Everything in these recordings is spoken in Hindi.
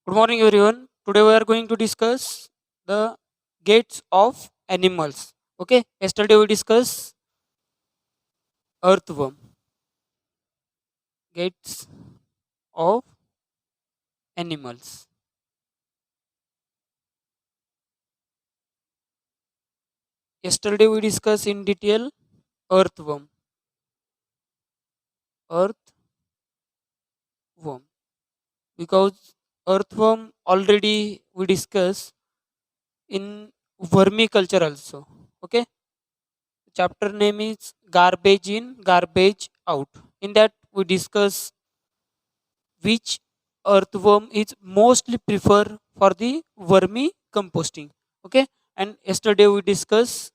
Good morning, everyone. Today we are going to discuss the gates of animals. Okay, yesterday we discussed earthworm, gates of animals. Yesterday we discussed in detail earthworm, earthworm, because earthworm already we discussed in vermiculture also. Okay, chapter name is garbage in, garbage out. In that we discuss which earthworm is mostly preferred for the vermi composting. Okay, and yesterday we discussed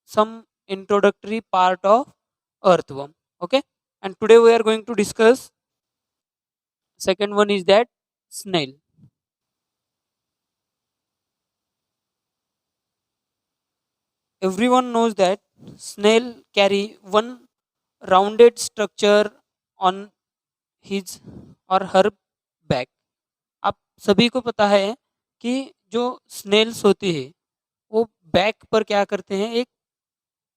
some introductory part of earthworm. Okay, and today we are going to discuss second one is that snail. Everyone knows that snail carry one rounded structure on his or her back. आप सभी को पता है कि जो स्नेल्स होती है वो बैक पर क्या करते हैं, एक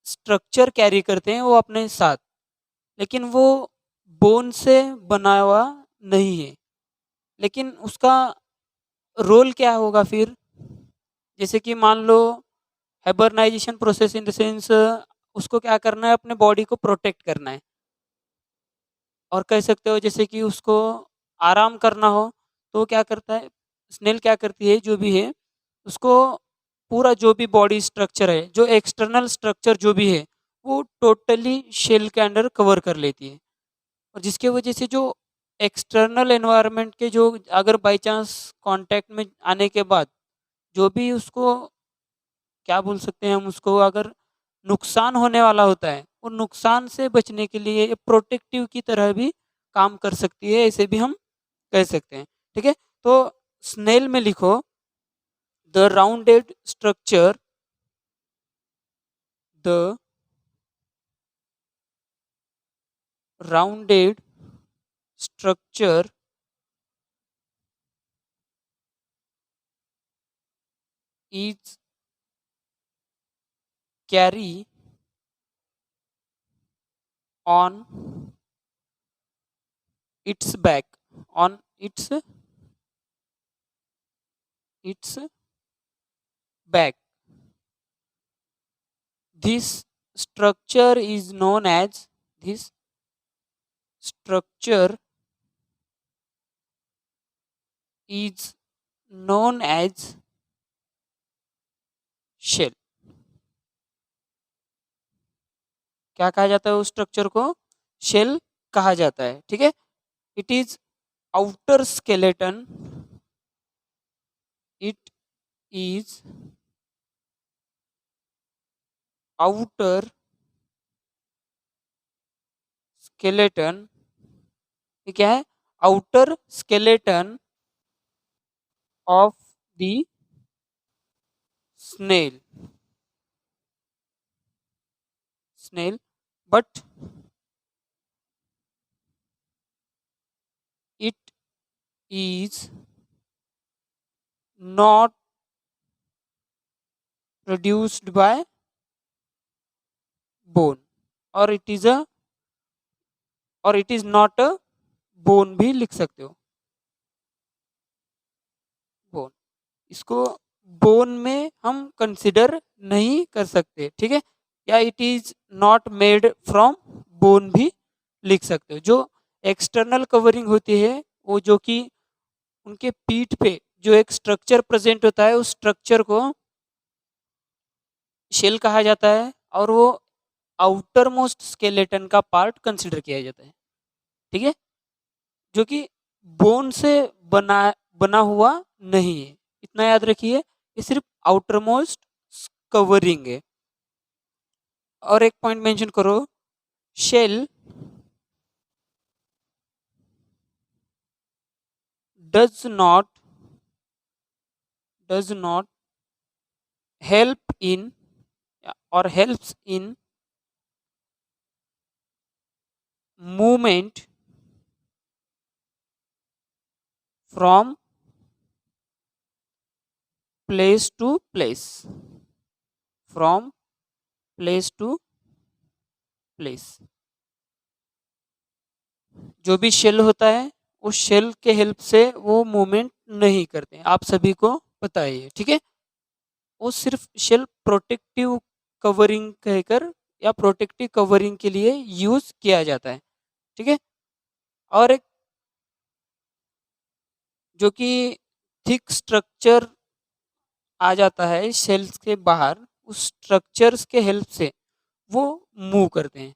स्ट्रक्चर कैरी करते हैं वो अपने साथ, लेकिन वो बोन से बना हुआ नहीं है। लेकिन उसका रोल क्या होगा फिर? जैसे कि मान लो हाइबरनाइजेशन प्रोसेस इन द सेंस उसको क्या करना है, अपने बॉडी को प्रोटेक्ट करना है। और कह सकते हो जैसे कि उसको आराम करना हो तो क्या करता है, स्नेल क्या करती है जो भी है उसको पूरा जो भी बॉडी स्ट्रक्चर है, जो एक्सटर्नल स्ट्रक्चर जो भी है वो टोटली शेल के अंडर कवर कर लेती है। और जिसके वजह से जो एक्सटर्नल एनवायरनमेंट के जो अगर बाई चांस कांटेक्ट में आने के बाद जो भी उसको क्या बोल सकते हैं हम, उसको अगर नुकसान होने वाला होता है वो नुकसान से बचने के लिए ये प्रोटेक्टिव की तरह भी काम कर सकती है, ऐसे भी हम कह सकते हैं। ठीक है, तो स्नेल में लिखो the rounded structure, the rounded structure is carry on its back, on its back. This structure is known as, this structure is known as shell. क्या कहा जाता है उस स्ट्रक्चर को? शेल कहा जाता है। ठीक है, it is outer skeleton, it is outer skeleton, ये क्या है? Outer skeleton of the snail, snail, but it is not produced by bone, और इट इज अ, और it is not a bone भी लिख सकते हो, बोन। इसको बोन में हम कंसिडर नहीं कर सकते। ठीक है, या it is not made from bone भी लिख सकते हो। जो एक्सटर्नल कवरिंग होती है वो जो कि उनके पीठ पे जो एक स्ट्रक्चर प्रेजेंट होता है उस स्ट्रक्चर को शेल कहा जाता है, और वो आउटर मोस्ट स्केलेटन का पार्ट कंसिडर किया जाता है। ठीक है, जो कि बोन से बना बना हुआ नहीं है, इतना याद रखिए। ये सिर्फ आउटर मोस्ट कवरिंग है। और एक पॉइंट मेंशन करो, shell does not, does not help in, और helps in movement from place to place, from place to place. जो भी शेल होता है उस शेल के हेल्प से वो मूवमेंट नहीं करते, आप सभी को पता है ये, ठीक है। वो सिर्फ शेल प्रोटेक्टिव कवरिंग कहकर या प्रोटेक्टिव कवरिंग के लिए यूज किया जाता है, ठीक है। और एक जो कि थिक स्ट्रक्चर आ जाता है शेल्स के बाहर, उस स्ट्रक्चर्स के हेल्प से वो मूव करते हैं,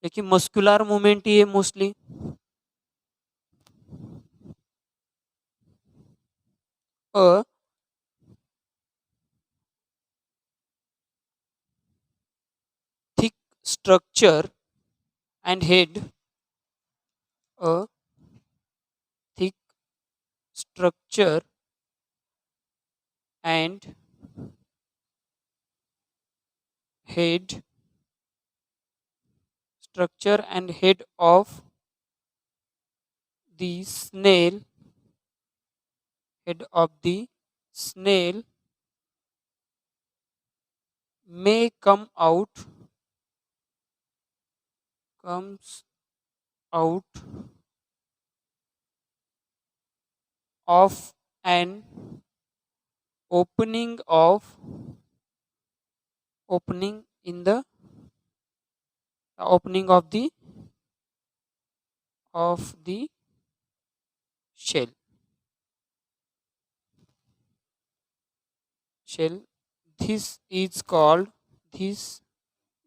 लेकिन मस्कुलर मूवमेंट ही है mostly. A thick structure and head, a thick structure and head, structure and head of the snail, head of the snail may comes out of an opening of opening in the opening of the shell. Shell. This is called this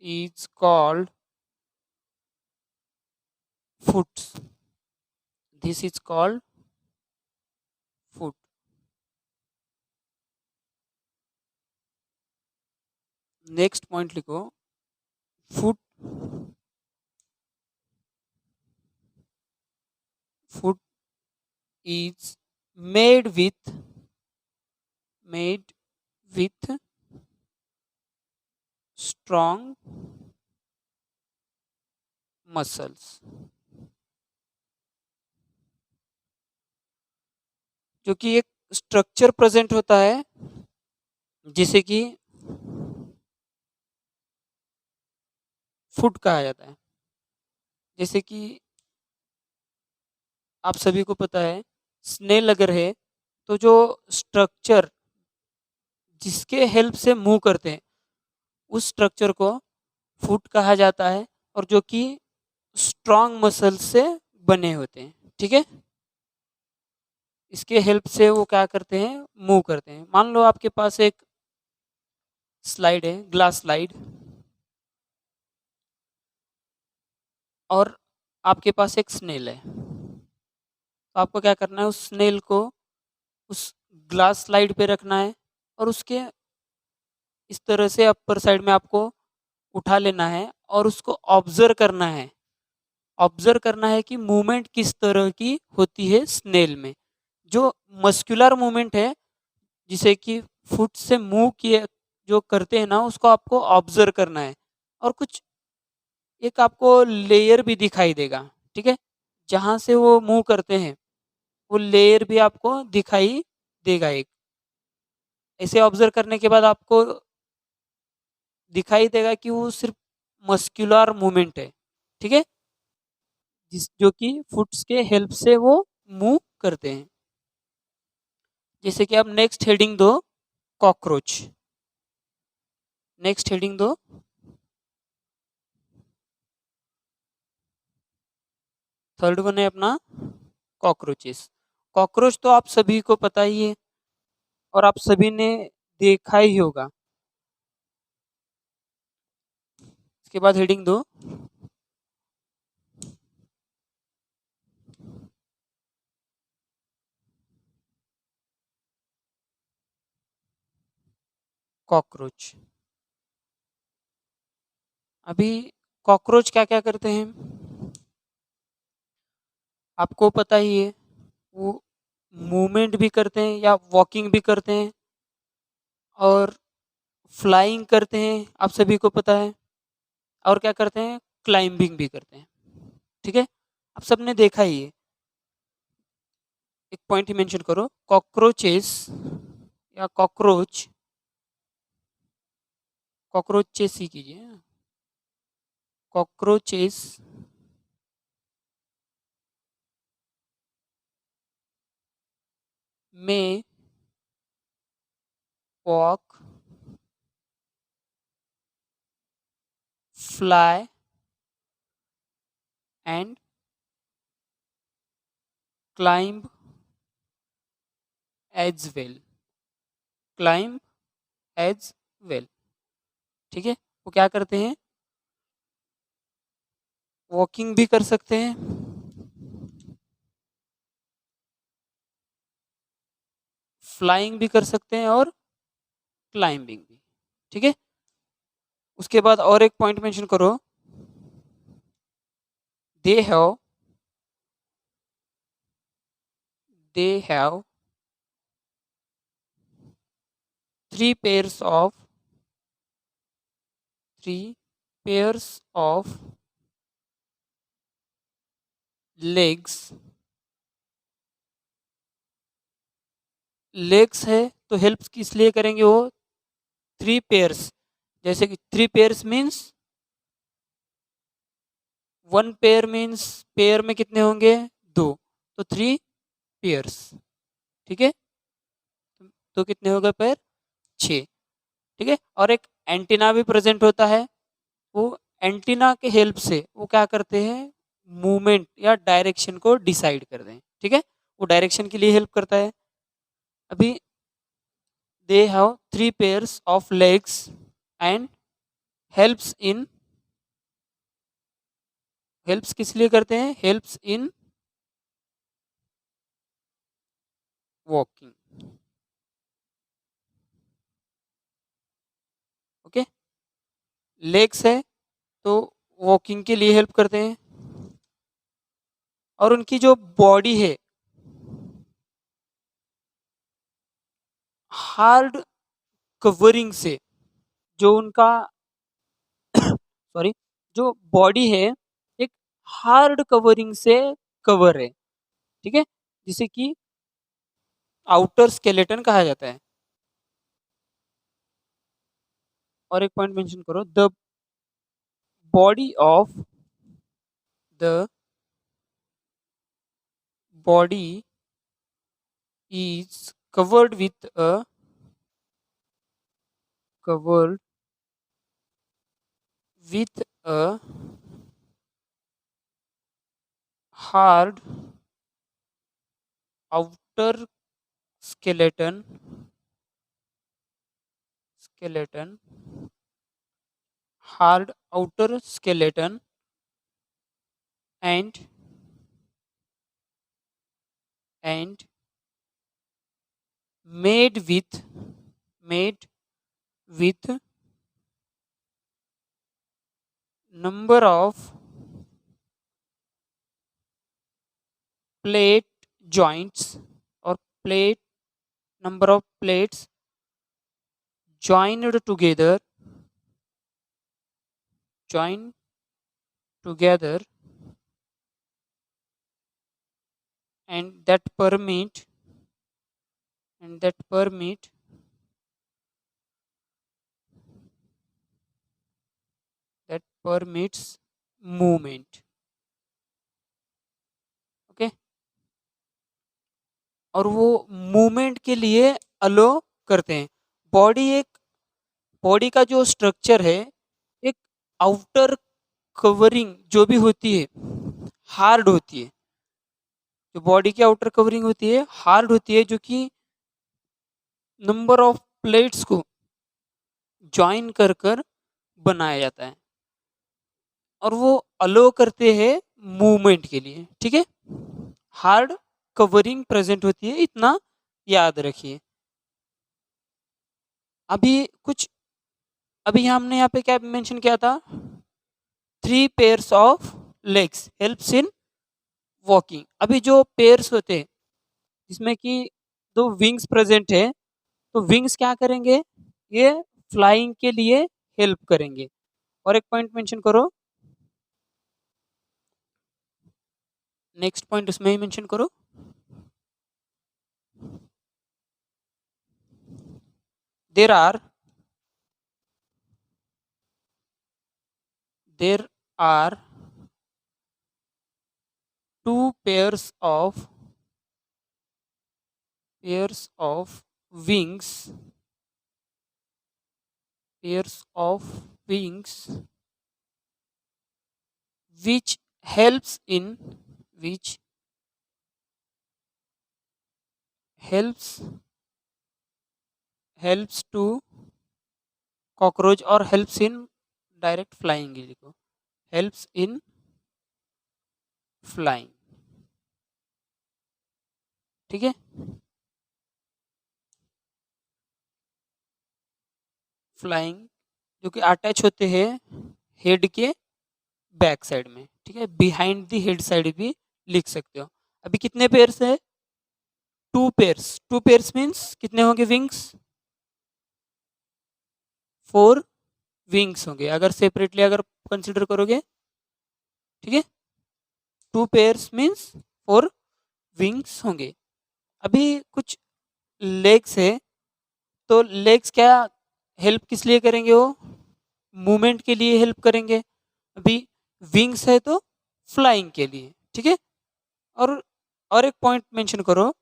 is called foots. This is called foot. Next point लिखो, foot foot is made with strong muscles. जो कि एक स्ट्रक्चर प्रेजेंट होता है जिसे कि फुट कहा जाता है। जैसे कि आप सभी को पता है स्नेल अगर है तो जो स्ट्रक्चर जिसके हेल्प से मूव करते हैं उस स्ट्रक्चर को फुट कहा जाता है, और जो कि स्ट्रॉन्ग मसल से बने होते हैं, ठीक है। इसके हेल्प से वो क्या करते हैं, मूव करते हैं। मान लो आपके पास एक स्लाइड है, ग्लास स्लाइड, और आपके पास एक स्नेल है। तो आपको क्या करना है, उस स्नेल को उस ग्लास स्लाइड पे रखना है और उसके इस तरह से अपर साइड में आपको उठा लेना है और उसको ऑब्जर्व करना है। ऑब्जर्व करना है कि मूवमेंट किस तरह की होती है स्नेल में। जो मस्कुलर मूवमेंट है जिसे कि फुट से मूव किए जो करते हैं ना, उसको आपको ऑब्जर्व करना है। और कुछ एक आपको लेयर भी दिखाई देगा, ठीक है। जहाँ से वो मूव करते हैं वो लेयर भी आपको दिखाई देगा एक। ऐसे ऑब्जर्व करने के बाद आपको दिखाई देगा कि वो सिर्फ मस्कुलर मूवमेंट है, ठीक है, जिस जो कि फुट्स के हेल्प से वो मूव करते हैं। जैसे कि आप नेक्स्ट हेडिंग दो, कॉकरोच। नेक्स्ट हेडिंग दो, थर्ड वन है अपना कॉकरोचेस। कॉकरोच तो आप सभी को पता ही है और आप सभी ने देखा ही होगा। इसके बाद हेडिंग दो, कॉकरोच। अभी कॉकरोच क्या क्या करते हैं आपको पता ही है। वो मूवमेंट भी करते हैं या वॉकिंग भी करते हैं और फ्लाइंग करते हैं, आप सभी को पता है। और क्या करते हैं, क्लाइंबिंग भी करते हैं, ठीक है। आप सबने देखा ही है। एक पॉइंट ही मेंशन करो, कॉकरोचेस या कॉकरोच, कॉकरोचेस ही कीजिए, कॉकरोचेस में walk, fly and climb as well, climb as well. ठीक है, वो क्या करते हैं, वॉकिंग भी कर सकते हैं, फ्लाइंग भी कर सकते हैं और क्लाइंबिंग भी। ठीक है, उसके बाद और एक पॉइंट मेंशन करो, they have, they have three pairs of, three pairs of legs, legs है तो हेल्प किस लिए करेंगे वो, थ्री पेयर्स, जैसे कि three pairs means, one pair means pair में कितने होंगे, दो, तो थ्री पेयर्स। ठीक है, तो कितने हो गए पेयर, छः। ठीक है, और एक एंटीना भी प्रेजेंट होता है, वो एंटीना के हेल्प से वो क्या करते हैं, मूवमेंट या डायरेक्शन को डिसाइड कर दें। ठीक है, वो डायरेक्शन के लिए हेल्प करता है। अभी they have three pairs of legs and helps in, helps किस लिए करते हैं, helps in walking. Okay, legs है तो वॉकिंग के लिए हेल्प करते हैं, और उनकी जो बॉडी है हार्ड कवरिंग से, जो उनका सॉरी, जो बॉडी है एक हार्ड कवरिंग से कवर है। ठीक है, जिसे कि आउटर स्केलेटन कहा जाता है। और एक पॉइंट मेंशन करो, the body of, the body is covered with a, covered with a hard outer skeleton, skeleton, hard outer skeleton, and and made with, made with number of plate joints, or plate, number of plates joined together, joined together, and that permit, and that permit that permits movement। Okay, और वो मूवमेंट के लिए अलो करते हैं। बॉडी एक, बॉडी का जो स्ट्रक्चर है, एक आउटर कवरिंग जो भी होती है हार्ड होती है, जो बॉडी की आउटर कवरिंग होती है हार्ड होती है, जो कि नंबर ऑफ प्लेट्स को ज्वाइन कर कर बनाया जाता है, और वो अलो करते हैं मूवमेंट के लिए। ठीक है, हार्ड कवरिंग प्रेजेंट होती है, इतना याद रखिए। अभी कुछ, अभी हमने यहाँ पे क्या मेंशन किया था, three pairs of legs helps in walking. अभी जो पेयर्स होते हैं जिसमें कि दो विंग्स प्रेजेंट है, तो विंग्स क्या करेंगे, ये फ्लाइंग के लिए हेल्प करेंगे। और एक पॉइंट मेंशन करो, नेक्स्ट पॉइंट उसमें ही मेंशन करो, there are there are two pairs of wings pairs of wings which helps in which helps helps to cockroach और helps in डायरेक्ट फ्लाइंग ही लिखो helps in flying. ठीक है, फ्लाइंग जो कि अटैच होते हैं हेड के बैक साइड में. ठीक है, बिहाइंड द हेड साइड भी लिख सकते हो. अभी कितने पेयर्स है? टू पेयर्स मीन्स कितने होंगे विंग्स? 4 विंग्स होंगे अगर सेपरेटली अगर कंसिडर करोगे. ठीक है, 2 पेयर्स मीन्स 4 विंग्स होंगे. अभी कुछ लेग्स है, तो लेग्स क्या हेल्प किस लिए करेंगे? वो मूवमेंट के लिए हेल्प करेंगे. अभी विंग्स है तो फ्लाइंग के लिए. ठीक है, और एक पॉइंट मेंशन करो.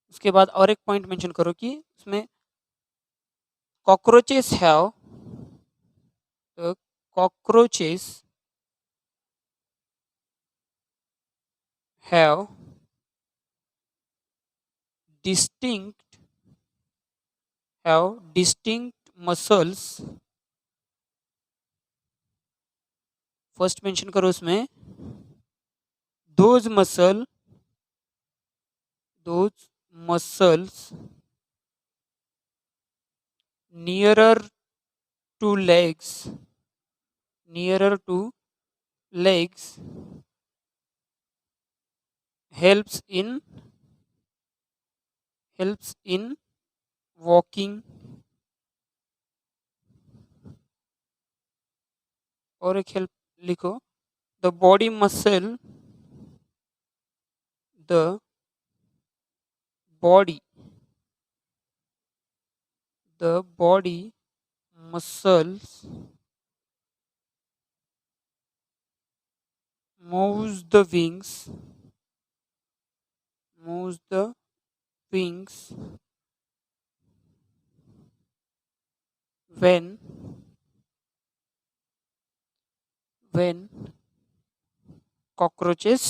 उसके बाद और एक पॉइंट मेंशन करो कि उसमें cockroaches have cockroaches have distinct distinct muscles. First mention करो उसमें those muscles nearer to legs helps in walking. और एक हेल्प लिखो the body muscle the body muscles moves the wings when cockroaches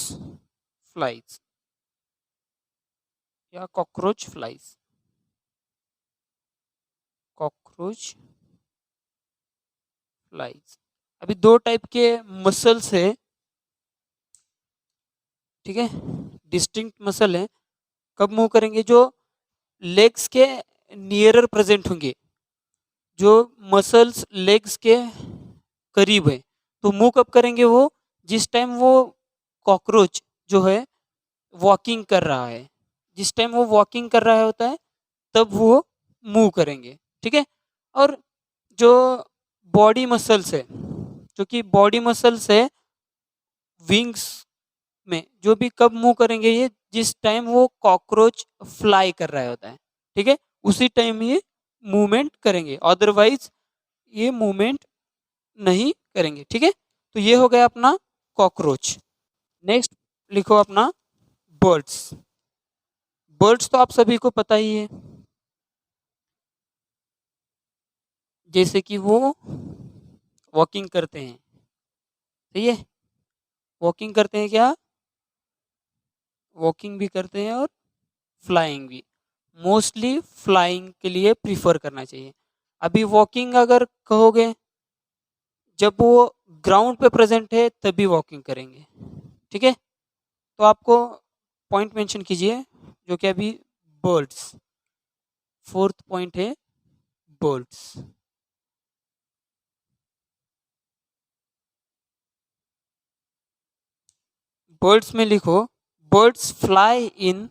flies या कॉकरोच फ्लाइज. अभी 2 टाइप के मसल्स है. ठीक है, डिस्टिंक्ट मसल है. कब मूव करेंगे? जो लेग्स के नियरर प्रेजेंट होंगे, जो मसल्स लेग्स के करीब है, तो मूव कब करेंगे? वो जिस टाइम वो कॉकरोच जो है वॉकिंग कर रहा है, जिस टाइम वो वॉकिंग कर रहा होता है तब वो मूव करेंगे. ठीक है, और जो बॉडी मसल्स है, जो कि बॉडी मसल्स है विंग्स में, जो भी कब मूव करेंगे? ये जिस टाइम वो कॉकरोच फ्लाई कर रहा होता है. ठीक है, उसी टाइम ये मूवमेंट करेंगे, अदरवाइज ये मूवमेंट नहीं करेंगे. ठीक है, तो ये हो गया अपना कॉकरोच. नेक्स्ट लिखो अपना बर्ड्स. बर्ड्स तो आप सभी को पता ही है, जैसे कि वो वॉकिंग करते हैं. सही है, वॉकिंग करते हैं, क्या वॉकिंग भी करते हैं और फ्लाइंग भी. मोस्टली फ्लाइंग के लिए प्रीफर करना चाहिए. अभी वॉकिंग अगर कहोगे, जब वो ग्राउंड पे प्रेजेंट है तभी वॉकिंग करेंगे. ठीक है, तो आपको पॉइंट मेंशन कीजिए जो कि अभी बर्ड्स. फोर्थ पॉइंट है बर्ड्स. बर्ड्स में लिखो birds fly in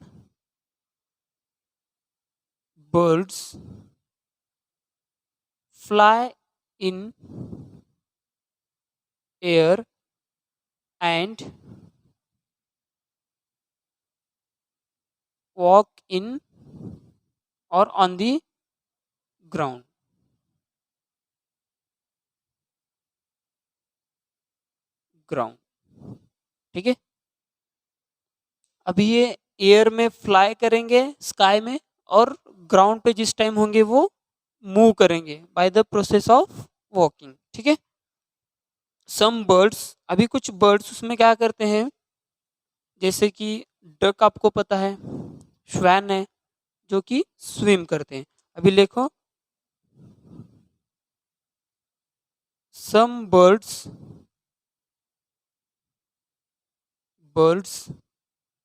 birds fly in air and walk in or on the ground. Ground, ठीक है। अभी ये एयर में फ्लाई करेंगे स्काई में, और ग्राउंड पे जिस टाइम होंगे वो मूव करेंगे by the process of walking, ठीक है। सम बर्ड्स, अभी कुछ बर्ड्स उसमें क्या करते हैं, जैसे कि डक आपको पता है, श्वैन है, जो कि स्विम करते हैं। अभी देखो, some birds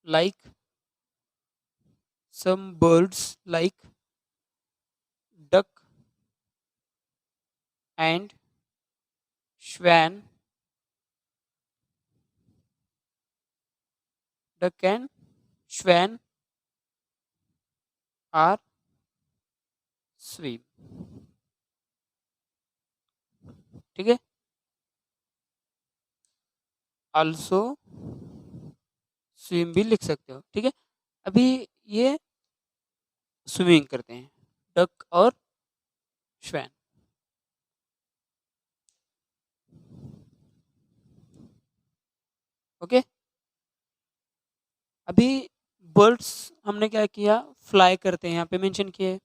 like some birds like duck and swan, duck and swan are swim, ठीक है। also swim भी लिख सकते हो, ठीक है। अभी ये स्विमिंग करते हैं, डक और श्वैन, ओके। अभी बर्ड्स हमने क्या किया, फ्लाई करते हैं, यहाँ पे मेंशन किए।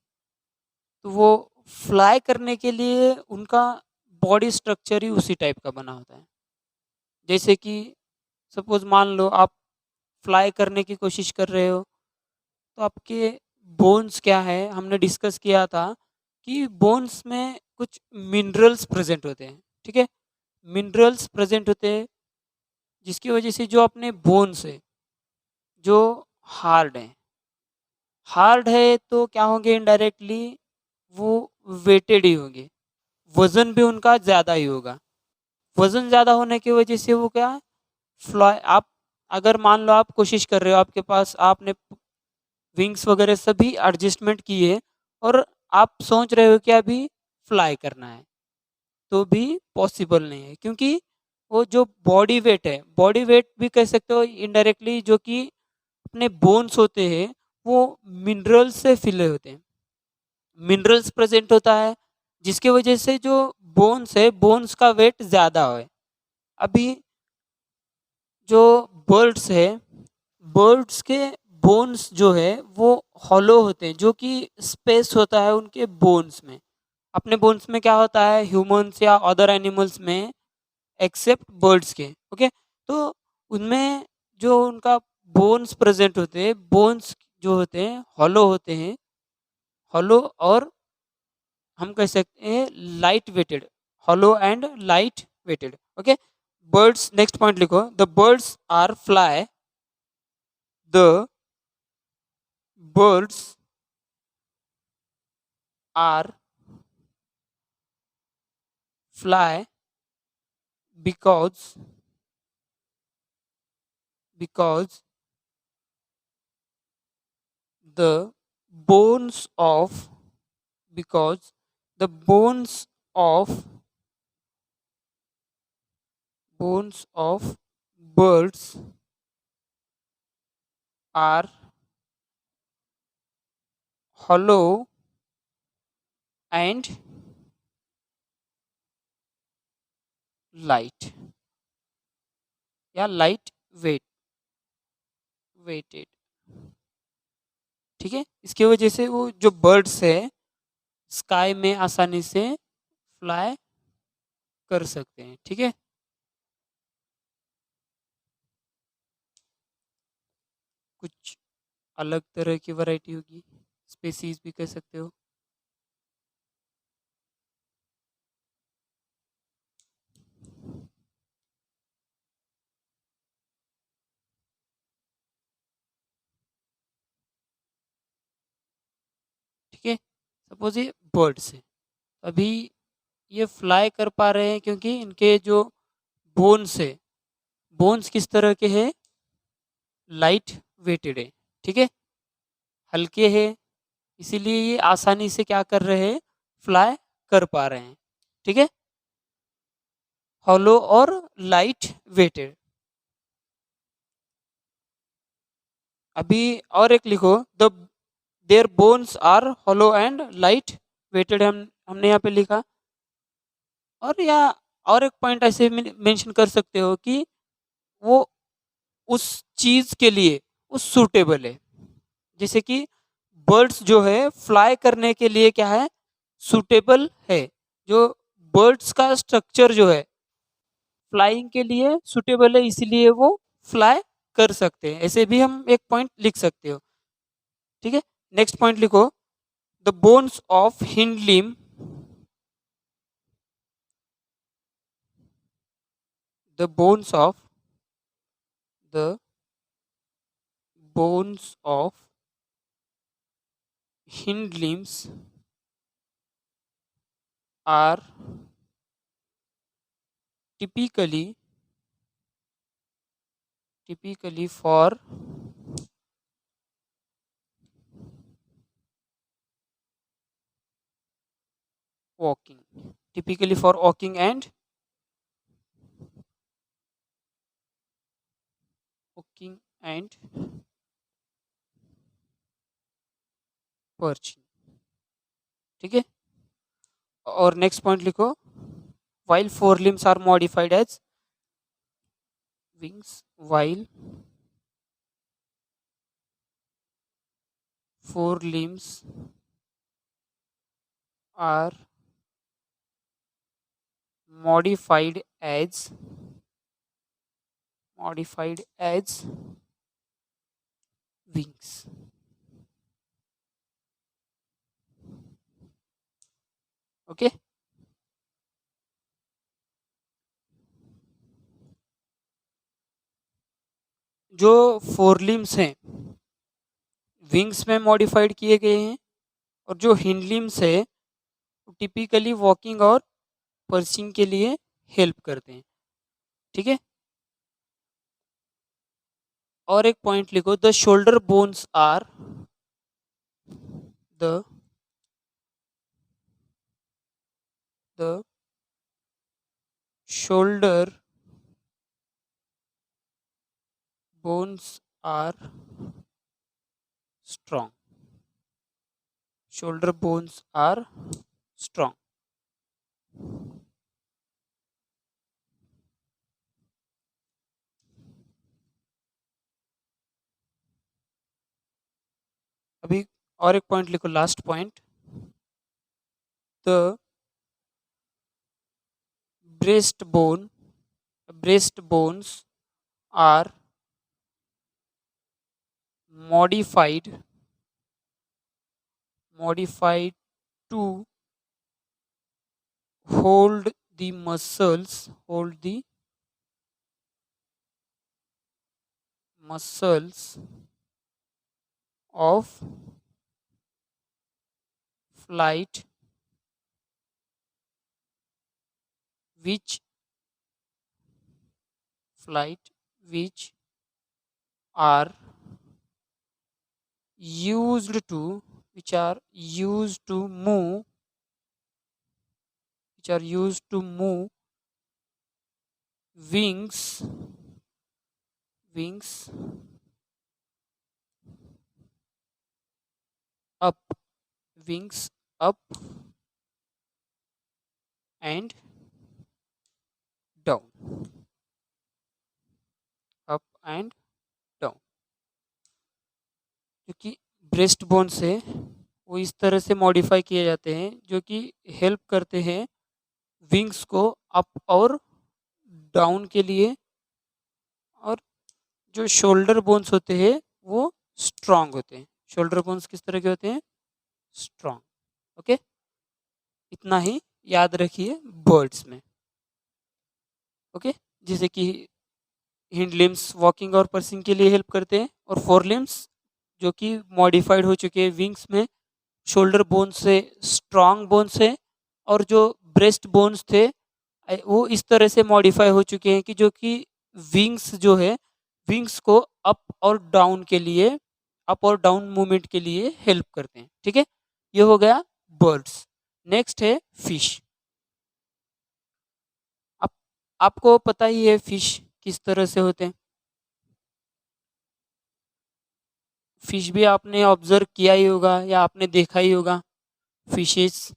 तो वो फ्लाई करने के लिए उनका बॉडी स्ट्रक्चर ही उसी टाइप का बना होता है। जैसे कि सपोज मान लो आप फ्लाई करने की कोशिश कर रहे हो, तो आपके बोन्स क्या है, हमने डिस्कस किया था कि बोन्स में कुछ मिनरल्स प्रेजेंट होते हैं, ठीक है। मिनरल्स प्रेजेंट होते हैं जिसकी वजह से जो अपने बोन्स है जो हार्ड है, हार्ड है तो क्या होंगे, इनडायरेक्टली वो वेटेड ही होंगे, वजन भी उनका ज़्यादा ही होगा। वजन ज़्यादा होने की वजह से वो क्या, फ्लाई, आप अगर मान लो आप कोशिश कर रहे हो, आपके पास आपने विंग्स वगैरह सभी एडजस्टमेंट किए, और आप सोच रहे हो कि अभी फ्लाई करना है, तो भी पॉसिबल नहीं है, क्योंकि वो जो बॉडी वेट है, बॉडी वेट भी कह सकते हो इनडायरेक्टली, जो कि अपने बोन्स होते हैं वो मिनरल्स से फिले होते हैं, मिनरल्स प्रेजेंट होता है, जिसकी वजह से जो बोन्स है, बोन्स का वेट ज़्यादा है। अभी जो बर्ड्स है, बर्ड्स के बोन्स जो है वो हॉलो होते हैं, जो कि स्पेस होता है उनके बोन्स में। अपने बोन्स में क्या होता है, ह्यूमंस या अदर एनिमल्स में, एक्सेप्ट बर्ड्स के, ओके। तो उनमें जो उनका बोन्स प्रेजेंट होते हैं, बोन्स जो होते हैं हॉलो होते हैं, हॉलो, और हम कह सकते हैं light weighted, hollow and light weighted, okay. Birds, next point लिखो, the birds are fly, the birds are fly because the bones of because the bones of birds are hollow and light, या लाइट वेटेड, ठीक है। इसकी वजह से वो जो बर्ड्स है स्काई में आसानी से फ्लाई कर सकते हैं, ठीक है। कुछ अलग तरह की वैरायटी होगी, स्पेसीज भी कह सकते हो। ठीक है, सपोज ये बर्ड्स है, अभी ये फ्लाई कर पा रहे हैं क्योंकि इनके जो बोन्स है, बोन्स किस तरह के हैं, लाइट वेटेड है, ठीक है, हल्के हैं, इसीलिए ये आसानी से क्या कर रहे हैं, फ्लाई कर पा रहे हैं, ठीक है। हॉलो और लाइट वेटेड। अभी और एक लिखो, the there bones are hollow and light weighted, हमने यहाँ पे लिखा। और या और एक पॉइंट ऐसे मेंशन कर सकते हो कि वो उस चीज के लिए उस सूटेबल है। जैसे कि बर्ड्स जो है फ्लाई करने के लिए क्या है, सूटेबल है। जो बर्ड्स का स्ट्रक्चर जो है फ्लाइंग के लिए सूटेबल है, इसलिए वो फ्लाई कर सकते हैं। ऐसे भी हम एक पॉइंट लिख सकते हो। ठीक है, नेक्स्ट पॉइंट लिखो, the bones of hind limb, the bones of the bones of hind limbs are typically for walking, typically for walking and perching। ठीक है, और नेक्स्ट पॉइंट लिखो, while forelimbs are modified as wings, while forelimbs are modified as wings। Okay, जो फोरलिम्स हैं विंग्स में मॉडिफाइड किए गए हैं, और जो हिंडलिम्स है टिपिकली वॉकिंग और पर्सिंग के लिए हेल्प करते हैं। ठीक है, और एक पॉइंट लिखो, the shoulder bones are the the shoulder bones are strong, shoulder bones are strong. अभी और एक पॉइंट लिखो, last point, the breast bones are modified to hold the muscles of flight, which are used to move wings up wings up and down, up and down. क्योंकि ब्रेस्ट बोन से वो इस तरह से मॉडिफाई किए जाते हैं जो कि हेल्प करते हैं विंग्स को अप और डाउन के लिए। और जो शोल्डर बोन्स होते हैं वो स्ट्रांग होते हैं। शोल्डर बोन्स किस तरह के होते हैं, स्ट्रांग। ओके, इतना ही याद रखिए बर्ड्स में। ओके, जैसे कि हिंड लिम्स वॉकिंग और पर्सिंग के लिए हेल्प करते हैं, और फोर लिम्स जो कि मॉडिफाइड हो चुके हैं विंग्स में शोल्डर बोन से स्ट्रांग बोन्स है। और जो ब्रेस्ट बोन्स थे वो इस तरह से मॉडिफाई हो चुके हैं कि जो कि विंग्स जो है विंग्स को अप और डाउन मूवमेंट के लिए हेल्प करते हैं। ठीक है, ये हो गया बर्ड्स। नेक्स्ट है फिश। आप आपको पता ही है फिश किस तरह से होते हैं। फिश भी आपने ऑब्जर्व किया ही होगा या आपने देखा ही होगा, फिशेस।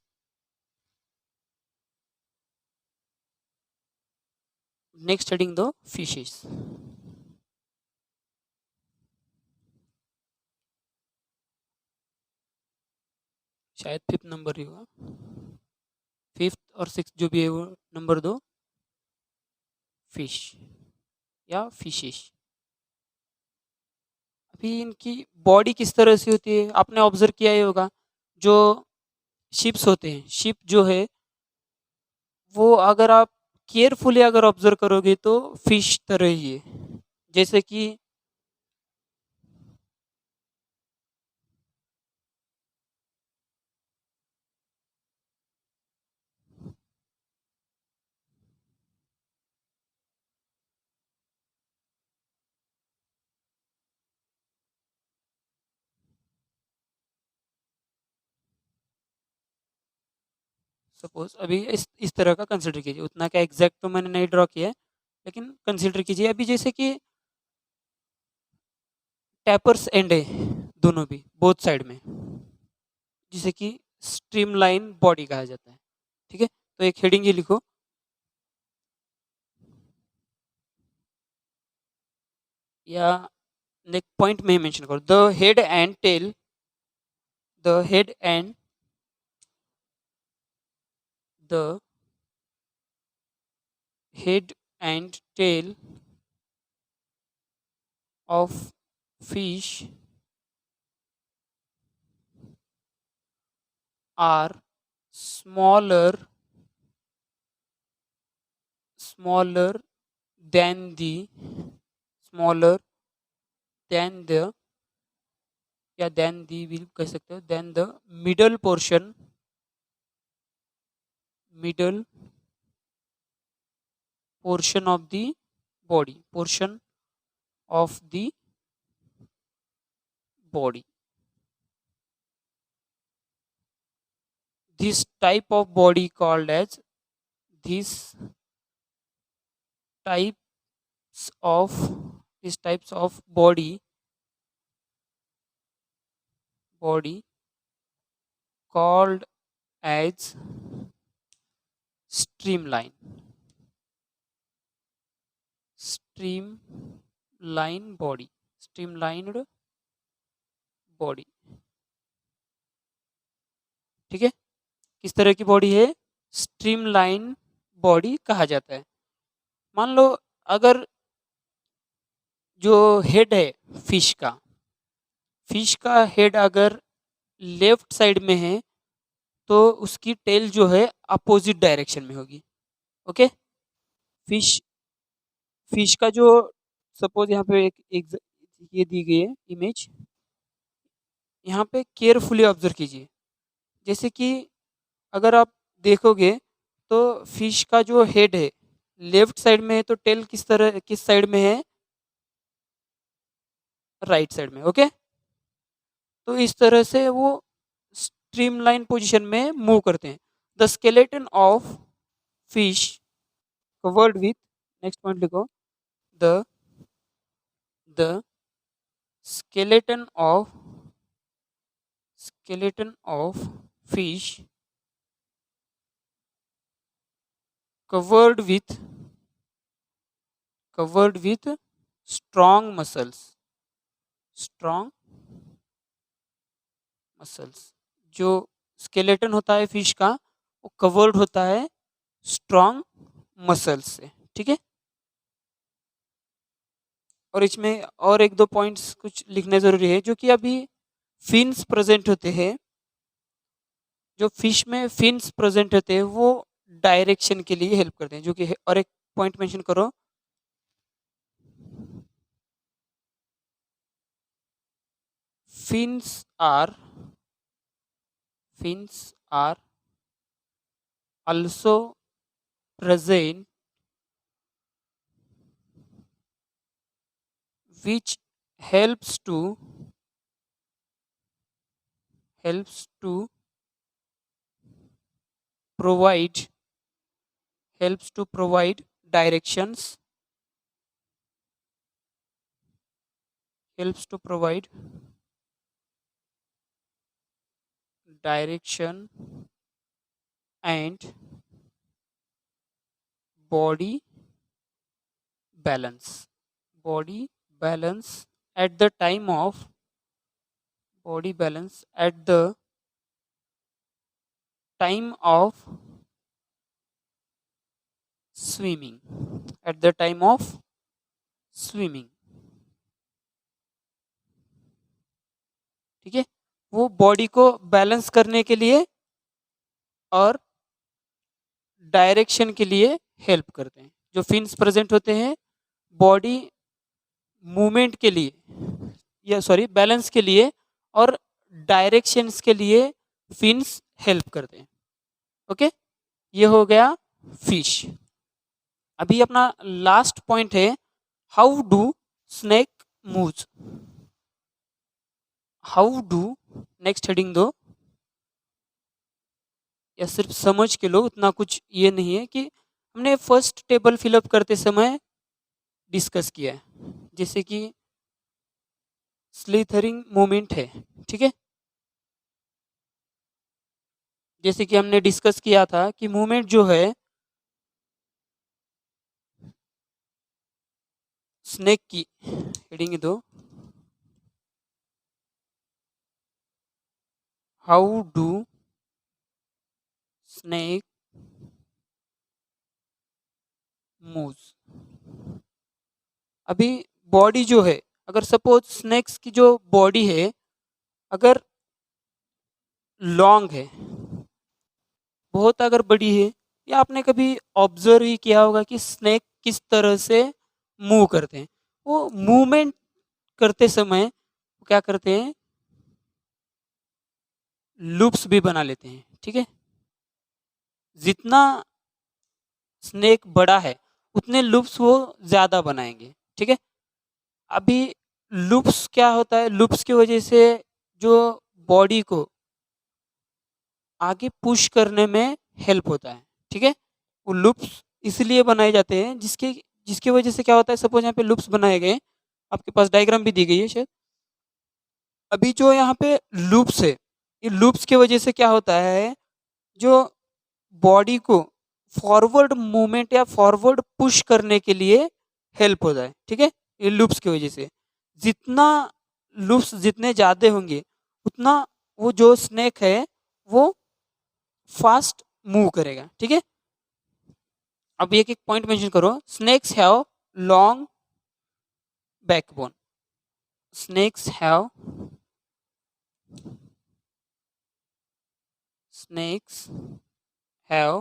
नेक्स्ट स्टडिंग दो फिशेस। शायद फिफ्थ नंबर ही होगा, फिफ्थ और सिक्स जो भी है वो नंबर दो, फिश या फिशेस। अभी इनकी बॉडी किस तरह से होती है आपने ऑब्जर्व किया ही होगा। जो शिप्स होते हैं, शिप जो है वो अगर आप केयरफुली अगर ऑब्जर्व करोगे तो फिश तरह ही है। जैसे कि सपोज अभी इस तरह का कंसिडर कीजिए, उतना का एग्जैक्ट तो मैंने नहीं ड्रॉ किया है, लेकिन कंसिडर कीजिए अभी जैसे कि टैपर्स एंड है दोनों भी, बोथ साइड में, जिसे कि स्ट्रीमलाइन बॉडी कहा जाता है। ठीक है, तो एक हेडिंग ये लिखो, या नेक्स्ट पॉइंट में मेंशन करो, the head and tail, the head and the head and tail of fish are smaller smaller than the smaller than the, या than the भी कह सकते हो, than the middle portion of the body, portion of the body. This type of body called as, these types of, these types of body called as streamline, streamline body, streamlined body। ठीक है, किस तरह की बॉडी है, स्ट्रीमलाइन बॉडी कहा जाता है। मान लो अगर जो हेड है फिश का, फिश का हेड अगर लेफ्ट साइड में है तो उसकी टेल जो है अपोजिट डायरेक्शन में होगी। ओके, फिश फिश का जो, सपोज यहाँ पे एक ये दी गई है इमेज, यहाँ पे केयरफुली ऑब्जर्व कीजिए। जैसे कि अगर आप देखोगे तो फिश का जो हेड है लेफ्ट साइड में है, तो टेल किस तरह किस साइड में है, राइट साइड में। ओके, तो इस तरह से वो स्ट्रीमलाइन पोजीशन में मूव करते हैं। The skeleton of fish covered with, next point लिखो, the the skeleton of skeleton of fish covered with covered with strong muscles, strong muscles। जो स्केलेटन होता है फिश का वो कवर्ड होता है स्ट्रॉन्ग मसल्स से। ठीक है, और इसमें और एक दो पॉइंट्स कुछ लिखने जरूरी है, जो कि अभी फिन्स प्रेजेंट होते हैं, जो फिश में फिन्स प्रेजेंट होते हैं वो डायरेक्शन के लिए हेल्प करते हैं, जो कि और एक पॉइंट मेंशन करो, fins are fins are also present, which helps to helps to provide helps to provide directions, helps to provide direction and body balance. Body balance at the time of body balance at the time of swimming. At the time of swimming. ठीक है, वो बॉडी को बैलेंस करने के लिए और डायरेक्शन के लिए हेल्प करते हैं। जो फिन्स प्रेजेंट होते हैं बॉडी मूवमेंट के लिए या सॉरी बैलेंस के लिए और डायरेक्शंस के लिए फिन्स हेल्प करते हैं। ओके, ये हो गया फिश। अभी अपना लास्ट पॉइंट है, how do snake moves. How do, next heading दो, या सिर्फ समझ के लो, उतना कुछ ये नहीं है कि हमने फर्स्ट टेबल फिलअप करते समय डिस्कस किया है, जैसे कि स्लीथरिंग मूवमेंट है। ठीक है, जैसे कि हमने डिस्कस किया था कि मूवमेंट जो है स्नेक की, हेडिंग दो, हाउ डू स्नेक मूव्स। अभी बॉडी जो है, अगर सपोज स्नेक्स की जो बॉडी है अगर लॉन्ग है, बहुत अगर बड़ी है, या आपने कभी ऑब्जर्व ही किया होगा कि स्नेक किस तरह से मूव करते हैं, वो मूवमेंट करते समय क्या करते हैं, लूप्स भी बना लेते हैं। ठीक है, जितना स्नेक बड़ा है उतने लूप्स वो ज्यादा बनाएंगे। ठीक है, अभी लूप्स क्या होता है, लूप्स की वजह से जो बॉडी को आगे पुश करने में हेल्प होता है। ठीक है, वो लूप्स इसलिए बनाए जाते हैं जिसके जिसकी वजह से क्या होता है, सपोज यहाँ पे लूप्स बनाए गए, आपके पास डायग्राम भी दी गई है शायद। अभी जो यहाँ पे लूप्स है, ये लूप्स की वजह से क्या होता है, जो बॉडी को फॉरवर्ड मूवमेंट या फॉरवर्ड पुश करने के लिए हेल्प होता है। ठीक है, ये लूप्स की वजह से जितना लूप्स जितने ज़्यादा होंगे उतना वो जो स्नेक है वो फास्ट मूव करेगा। ठीक है, अब एक एक पॉइंट मेंशन करो। Snakes have long backbone. Snakes have snakes have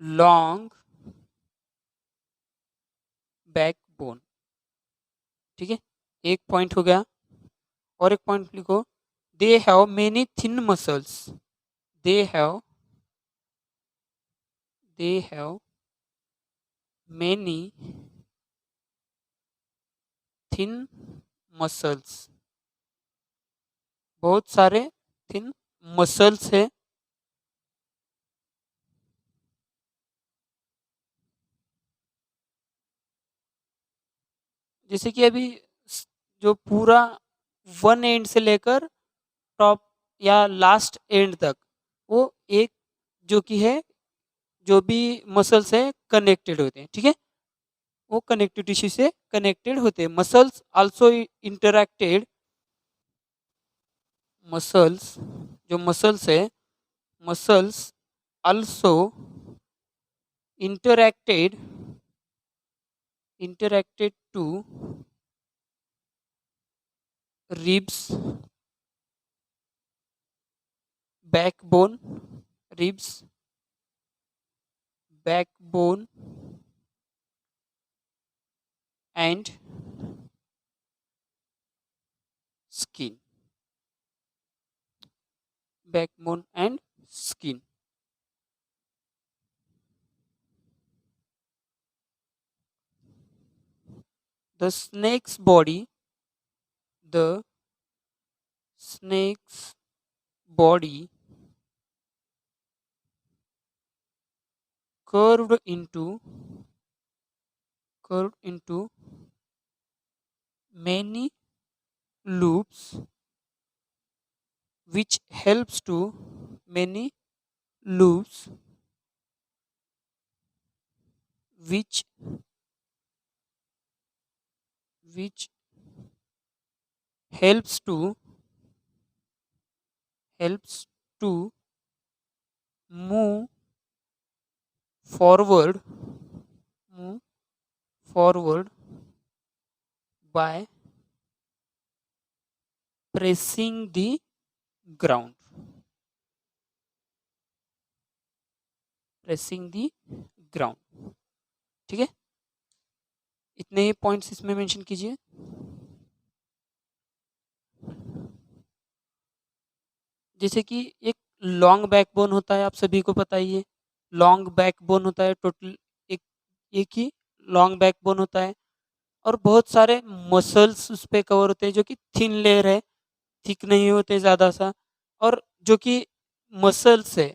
long backbone। ठीक है, एक पॉइंट हो गया, और एक पॉइंट लिखो, they have many thin muscles. They have many thin muscles. बहुत सारे थिन मसल्स है। जैसे कि अभी जो पूरा वन एंड से लेकर टॉप या लास्ट एंड तक वो एक जो कि है, जो भी मसल्स है कनेक्टेड होते हैं। ठीक है, वो कनेक्टिव टिश्यू से कनेक्टेड होते हैं। Muscles also interacted. मसल्स, जो मसल्स है, muscles also interacted to ribs, backbone, ribs, backbone and skin. Backbone and skin. The snake's body, the snake's body curved into many loops which helps to many loops which which helps to helps to move forward move forward by pressing the ground pressing the ground। ठीक है, इतने ही पॉइंट्स इसमें मेंशन कीजिए। जैसे कि एक लॉन्ग बैकबोन होता है, आप सभी को पता ही है। लॉन्ग बैकबोन होता है, टोटल एक एक ही लॉन्ग बैकबोन होता है और बहुत सारे मसल्स उस पे कवर होते हैं जो कि थिन लेयर है, थिक नहीं होते ज़्यादा सा। और जो कि मसल्स है,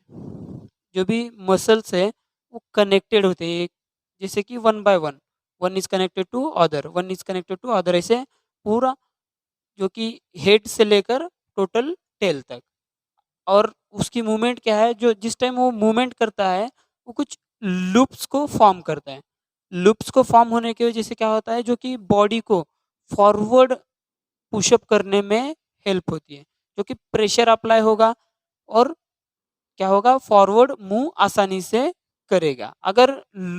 जो भी मसल्स है वो कनेक्टेड होते हैं एक, जैसे कि one by one, one is connected to other, one is connected to other, ऐसे पूरा जो कि हेड से लेकर टोटल टेल तक। और उसकी मूवमेंट क्या है, जो जिस टाइम वो मूवमेंट करता है वो कुछ लूप्स को फॉर्म करता है। लूप्स को फॉर्म होने की वजह से क्या होता है, जो कि बॉडी को फॉरवर्ड पुशअप करने में हेल्प होती है, जो कि प्रेशर अप्लाई होगा और क्या होगा, फॉरवर्ड मूव आसानी से करेगा। अगर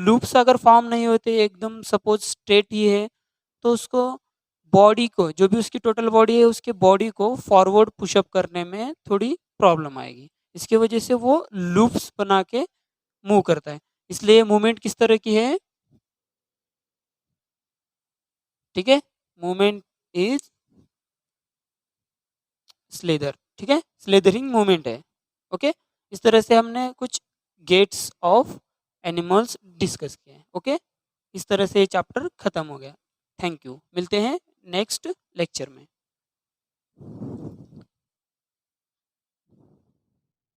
लूप्स अगर फॉर्म नहीं होते, एकदम सपोज स्ट्रेट ही है, तो उसको बॉडी को, जो भी उसकी टोटल बॉडी है, उसके बॉडी को फॉरवर्ड पुशअप करने में थोड़ी प्रॉब्लम आएगी। इसकी वजह से वो लूप्स बना के मूव करता है। इसलिए मूवमेंट किस तरह की है, ठीक है, मूवमेंट इज स्लेदर, ठीक है, स्लेदरिंग मूवमेंट है। ओके, इस तरह से हमने कुछ गेट्स ऑफ एनिमल्स डिस्कस किए हैं। ओके, इस तरह से ये चैप्टर खत्म हो गया। थैंक यू, मिलते हैं नेक्स्ट लेक्चर में।